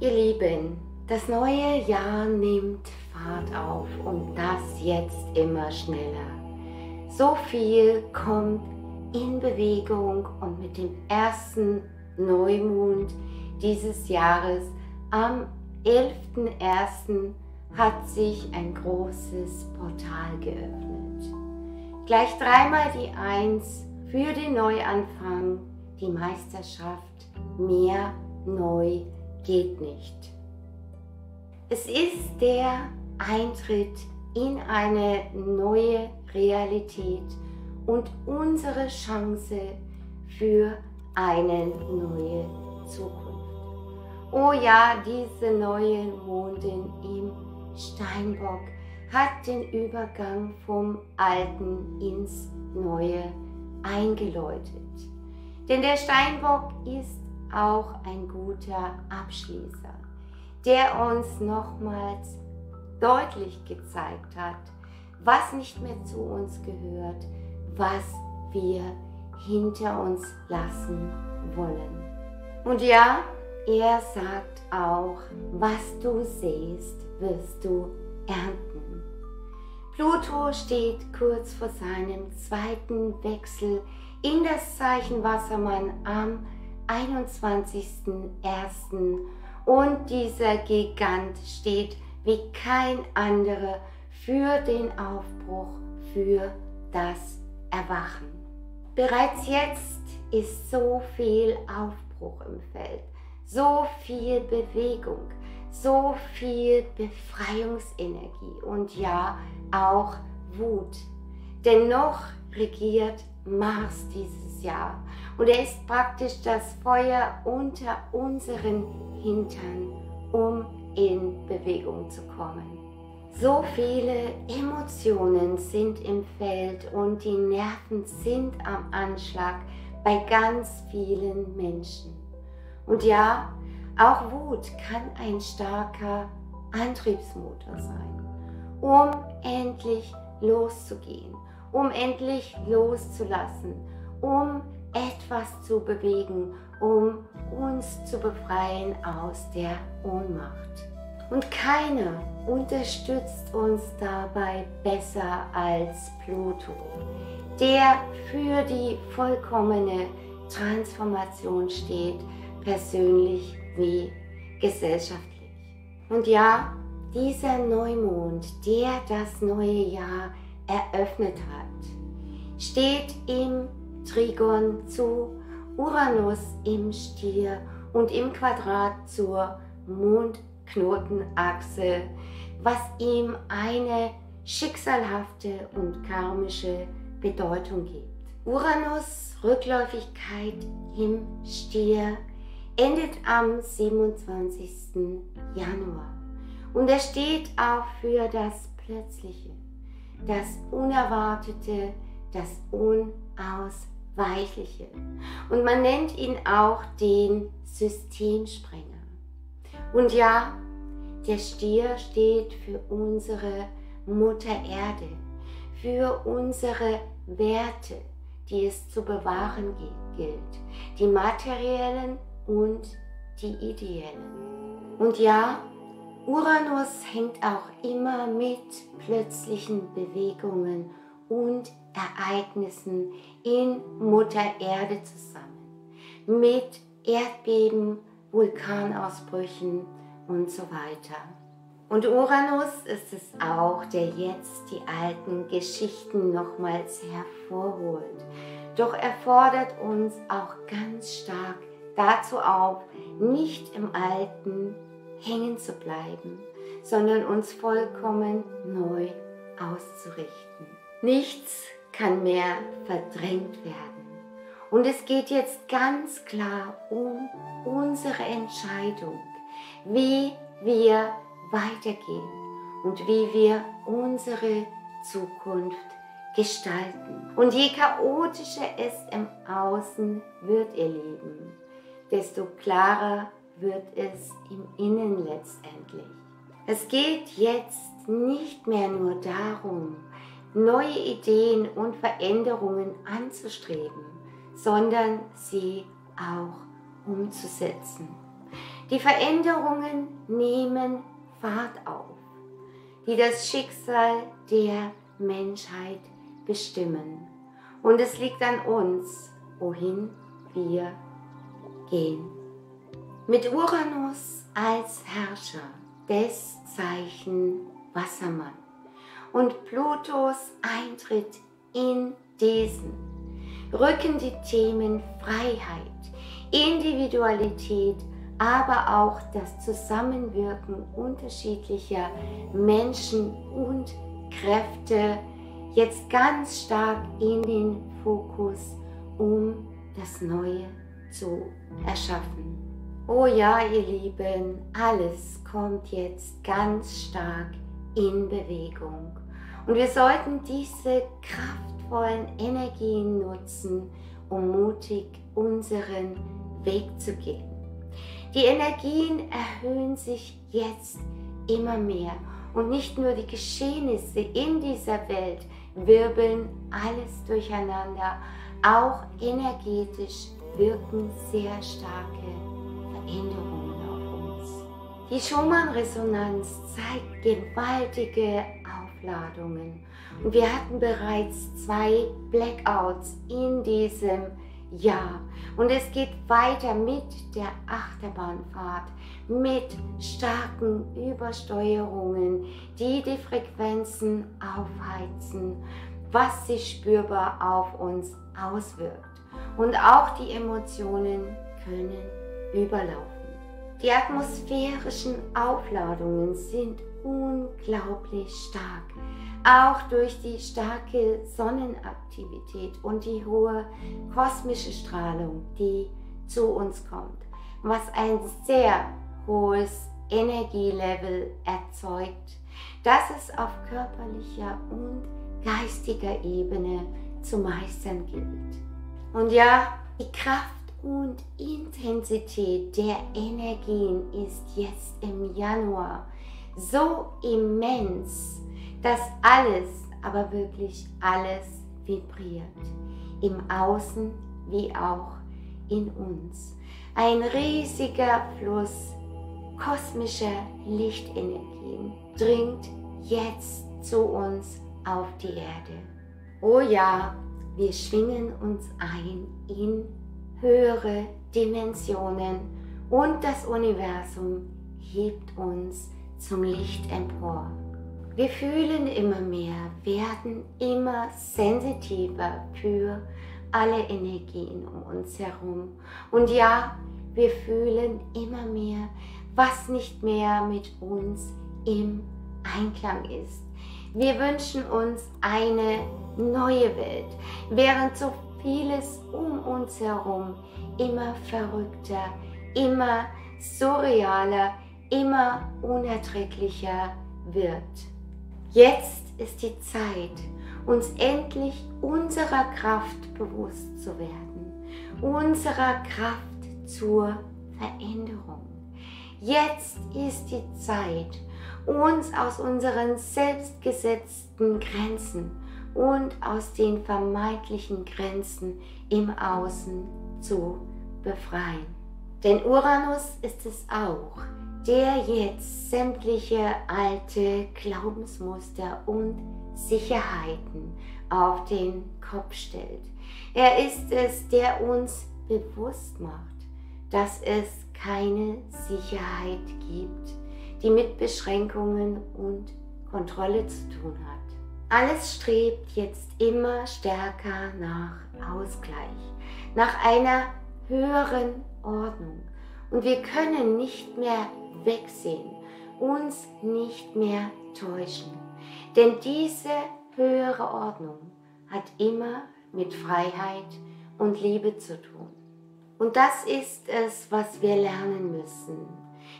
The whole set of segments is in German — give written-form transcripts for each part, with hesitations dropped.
Ihr Lieben, das neue Jahr nimmt Fahrt auf und das jetzt immer schneller. So viel kommt in Bewegung und mit dem ersten Neumond dieses Jahres am 11.01. hat sich ein großes Portal geöffnet. Gleich dreimal die 1 für den Neuanfang, die Meisterschaft, mehr neu geht nicht. Es ist der Eintritt in eine neue Realität und unsere Chance für eine neue Zukunft. Oh ja, diese neue Mondin im Steinbock hat den Übergang vom Alten ins Neue eingeläutet. Denn der Steinbock ist auch ein guter Abschließer, der uns nochmals deutlich gezeigt hat, was nicht mehr zu uns gehört, was wir hinter uns lassen wollen. Und ja, er sagt auch, was du sähst, wirst du ernten. Pluto steht kurz vor seinem zweiten Wechsel in das Zeichen Wassermann am 21.01. und dieser Gigant steht wie kein anderer für den Aufbruch, für das Erwachen. Bereits jetzt ist so viel Aufbruch im Feld, so viel Bewegung, so viel Befreiungsenergie und ja, auch Wut. Dennoch regiert Mars dieses Jahr und er ist praktisch das Feuer unter unseren Hintern, um in Bewegung zu kommen. So viele Emotionen sind im Feld und die Nerven sind am Anschlag bei ganz vielen Menschen. Und ja, auch Wut kann ein starker Antriebsmotor sein, um endlich loszugehen, um endlich loszulassen, um etwas zu bewegen, um uns zu befreien aus der Ohnmacht. Und keiner unterstützt uns dabei besser als Pluto, der für die vollkommene Transformation steht, persönlich wie gesellschaftlich. Und ja, dieser Neumond, der das neue Jahr eröffnet hat, steht im Trigon zu Uranus im Stier und im Quadrat zur Mondknotenachse, was ihm eine schicksalhafte und karmische Bedeutung gibt. Uranus Rückläufigkeit im Stier endet am 27. Januar und er steht auch für das Plötzliche, das Unerwartete, das Unausweichliche. Und man nennt ihn auch den Systemsprenger. Und ja, der Stier steht für unsere Mutter Erde, für unsere Werte, die es zu bewahren gilt, die materiellen und die ideellen. Und ja, Uranus hängt auch immer mit plötzlichen Bewegungen und Ereignissen in Mutter Erde zusammen, mit Erdbeben, Vulkanausbrüchen und so weiter. Und Uranus ist es auch, der jetzt die alten Geschichten nochmals hervorholt. Doch er fordert uns auch ganz stark dazu auf, nicht im Alten hängen zu bleiben, sondern uns vollkommen neu auszurichten. Nichts kann mehr verdrängt werden. Und es geht jetzt ganz klar um unsere Entscheidung, wie wir weitergehen und wie wir unsere Zukunft gestalten. Und je chaotischer es im Außen wird, ihr Lieben, desto klarer wird es im Innen letztendlich. Es geht jetzt nicht mehr nur darum, neue Ideen und Veränderungen anzustreben, sondern sie auch umzusetzen. Die Veränderungen nehmen Fahrt auf, die das Schicksal der Menschheit bestimmen. Und es liegt an uns, wohin wir gehen. Mit Uranus als Herrscher des Zeichen Wassermann und Plutos Eintritt in diesen rücken die Themen Freiheit, Individualität, aber auch das Zusammenwirken unterschiedlicher Menschen und Kräfte jetzt ganz stark in den Fokus, um das Neue zu erschaffen. Oh ja, ihr Lieben, alles kommt jetzt ganz stark in Bewegung. Und wir sollten diese kraftvollen Energien nutzen, um mutig unseren Weg zu gehen. Die Energien erhöhen sich jetzt immer mehr und nicht nur die Geschehnisse in dieser Welt wirbeln alles durcheinander, auch energetisch wirken sehr starke Veränderungen auf uns. Die Schumann-Resonanz zeigt gewaltige Aufladungen und wir hatten bereits 2 Blackouts in diesem Jahr und es geht weiter mit der Achterbahnfahrt, mit starken Übersteuerungen, die die Frequenzen aufheizen, was sich spürbar auf uns auswirkt. Und auch die Emotionen können überlaufen. Die atmosphärischen Aufladungen sind unglaublich stark, auch durch die starke Sonnenaktivität und die hohe kosmische Strahlung, die zu uns kommt, was ein sehr hohes Energielevel erzeugt, das es auf körperlicher und geistiger Ebene zu meistern gilt. Und ja, die Kraft und Intensität der Energien ist jetzt im Januar so immens, dass alles, aber wirklich alles vibriert, im Außen wie auch in uns. Ein riesiger Fluss kosmischer Lichtenergien dringt jetzt zu uns auf die Erde. Oh ja, wir schwingen uns ein in höhere Dimensionen und das Universum hebt uns zum Licht empor. Wir fühlen immer mehr, werden immer sensitiver für alle Energien um uns herum. Und ja, wir fühlen immer mehr, was nicht mehr mit uns im Einklang ist. Wir wünschen uns eine neue Welt, während so vieles um uns herum immer verrückter, immer surrealer, immer unerträglicher wird. Jetzt ist die Zeit, uns endlich unserer Kraft bewusst zu werden, unserer Kraft zur Veränderung. Jetzt ist die Zeit, uns aus unseren selbstgesetzten Grenzen und aus den vermeintlichen Grenzen im Außen zu befreien. Denn Uranus ist es auch, der jetzt sämtliche alte Glaubensmuster und Sicherheiten auf den Kopf stellt. Er ist es, der uns bewusst macht, dass es keine Sicherheit gibt, die mit Beschränkungen und Kontrolle zu tun hat. Alles strebt jetzt immer stärker nach Ausgleich, nach einer höheren Ordnung. Und wir können nicht mehr wegsehen, uns nicht mehr täuschen. Denn diese höhere Ordnung hat immer mit Freiheit und Liebe zu tun. Und das ist es, was wir lernen müssen.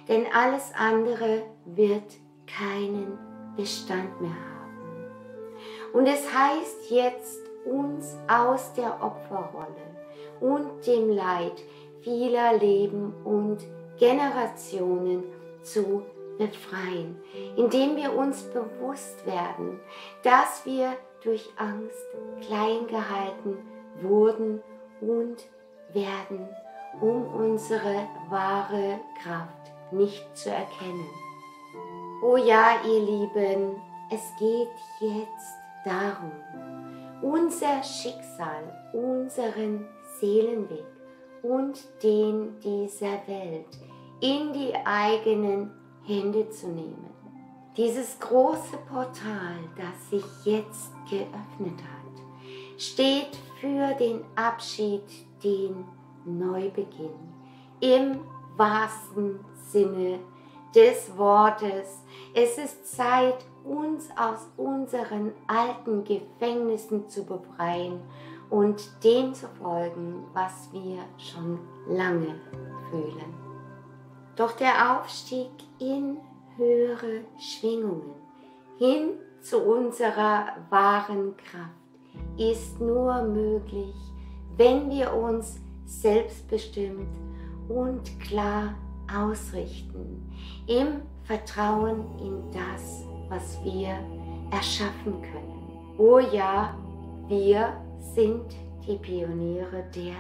Denn alles andere wird keinen Bestand mehr haben. Und es heißt jetzt, uns aus der Opferrolle und dem Leid vieler Leben und Generationen zu befreien, indem wir uns bewusst werden, dass wir durch Angst klein gehalten wurden und werden, um unsere wahre Kraft nicht zu erkennen. Oh ja, ihr Lieben, es geht jetzt darum, unser Schicksal, unseren Seelenweg und den dieser Welt in die eigenen Hände zu nehmen. Dieses große Portal, das sich jetzt geöffnet hat, steht für den Abschied, den Neubeginn im wahrsten Sinne des Wortes. Es ist Zeit, uns aus unseren alten Gefängnissen zu befreien und dem zu folgen, was wir schon lange fühlen. Doch der Aufstieg in höhere Schwingungen hin zu unserer wahren Kraft ist nur möglich, wenn wir uns selbstbestimmt und klar ausrichten, im Vertrauen in das, was wir erschaffen können. Oh ja, wir sind die Pioniere der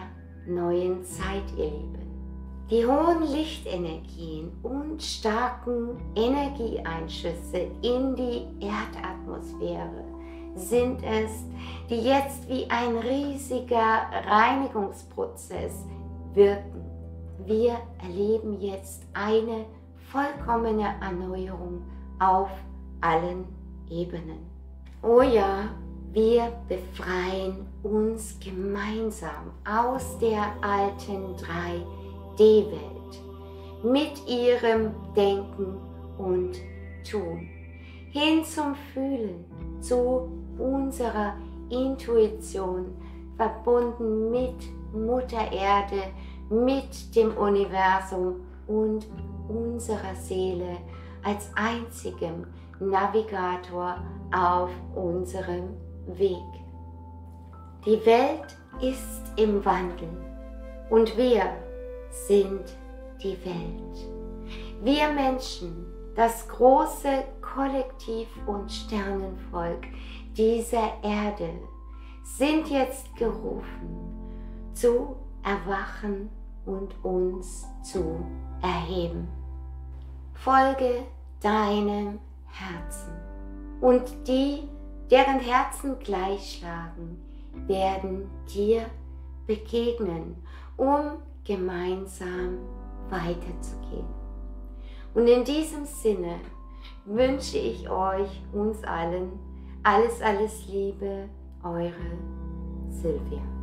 neuen Zeit, ihr Lieben. Die hohen Lichtenergien und starken Energieeinschüsse in die Erdatmosphäre sind es, die jetzt wie ein riesiger Reinigungsprozess wirken. Wir erleben jetzt eine vollkommene Erneuerung auf allen Ebenen. Oh ja, wir befreien uns gemeinsam aus der alten 3D-Welt mit ihrem Denken und Tun hin zum Fühlen, zu unserer Intuition, verbunden mit Mutter Erde, mit dem Universum und unserer Seele als einzigem Navigator auf unserem Weg. Die Welt ist im Wandel und wir sind die Welt. Wir Menschen, das große Kollektiv und Sternenvolk dieser Erde, sind jetzt gerufen, zu erwachen und uns zu erheben. Folge deinem Herzen, und die, deren Herzen gleich schlagen, werden dir begegnen, um gemeinsam weiterzugehen. Und in diesem Sinne wünsche ich euch, uns allen, alles Liebe, eure Sylvia.